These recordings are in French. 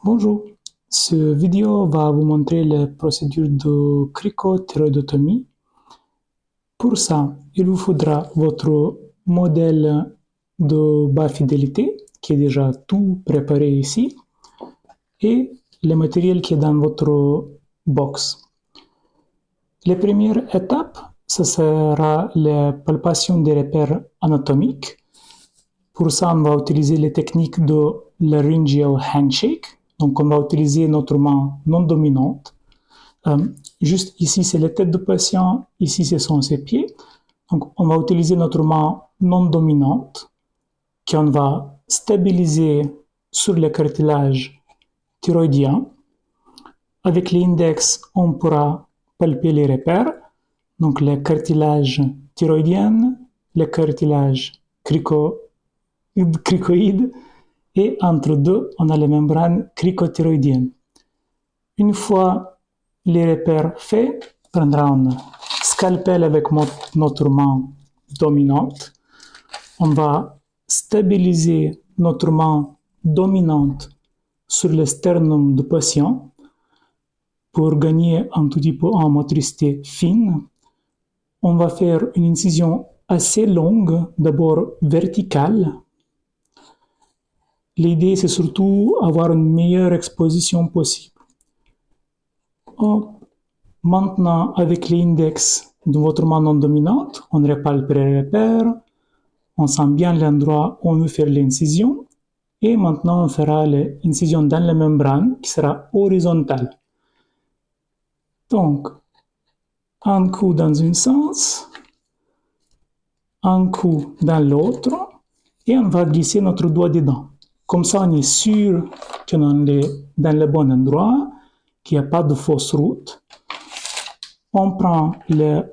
Bonjour, ce vidéo va vous montrer les procédures de cricothyroïdotomie. Pour ça, il vous faudra votre modèle de bas fidélité qui est déjà tout préparé ici et le matériel qui est dans votre box. Les premières étapes, ce sera la palpation des repères anatomiques. Pour ça, on va utiliser les techniques de laryngeal handshake. Donc, on va utiliser notre main non dominante. Juste ici, c'est la tête du patient. Ici, ce sont ses pieds. Donc, on va utiliser notre main non dominante qu'on va stabiliser sur le cartilage thyroïdien. Avec l'index, on pourra palper les repères. Donc, le cartilage thyroïdien, le cartilage cricoïde, et entre deux, on a la membrane cricothyroïdienne. Une fois les repères faits, on prendra un scalpel avec notre main dominante. On va stabiliser notre main dominante sur le sternum du patient pour gagner un tout petit peu en motricité fine. On va faire une incision assez longue, d'abord verticale. L'idée, c'est surtout avoir une meilleure exposition possible. Maintenant, avec l'index de votre main non dominante, on répalpe les repères, on sent bien l'endroit où on veut faire l'incision, et maintenant on fera l'incision dans la membrane qui sera horizontale. Donc, un coup dans un sens, un coup dans l'autre, et on va glisser notre doigt dedans. Comme ça, on est sûr qu'on est dans le bon endroit, qu'il n'y a pas de fausse route. On prend la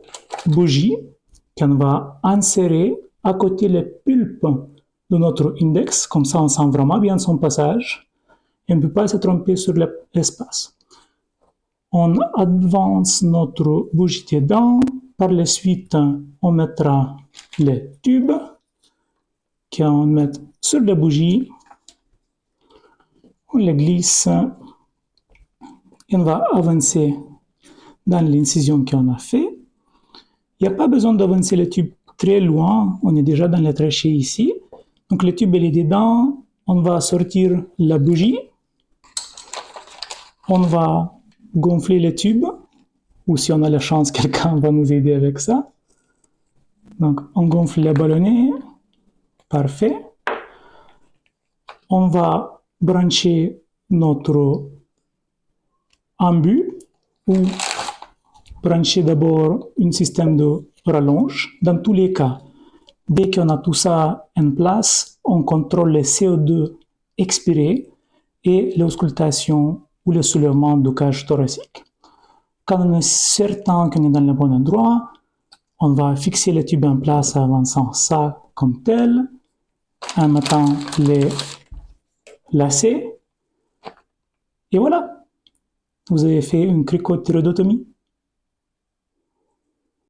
bougie qu'on va insérer à côté le pulpe de notre index. Comme ça, on sent vraiment bien son passage. Et on ne peut pas se tromper sur l'espace. On avance notre bougie dedans. Par la suite, on mettra le tube qu'on met sur la bougie. On le glisse et on va avancer dans l'incision qu'on a fait. Il n'y a pas besoin d'avancer le tube très loin, on est déjà dans la trachée ici. Donc le tube il est dedans, on va sortir la bougie, on va gonfler le tube, ou si on a la chance, quelqu'un va nous aider avec ça. Donc on gonfle le ballonnet, parfait. On va brancher notre embu ou brancher d'abord un système de rallonge. Dans tous les cas, dès qu'on a tout ça en place, on contrôle le CO2 expiré et l'auscultation ou le soulèvement du cage thoracique. Quand on est certain qu'on est dans le bon endroit, on va fixer le tube en place en avançant ça comme tel, en mettant les lacets. Et voilà, vous avez fait une cricothyroïdotomie.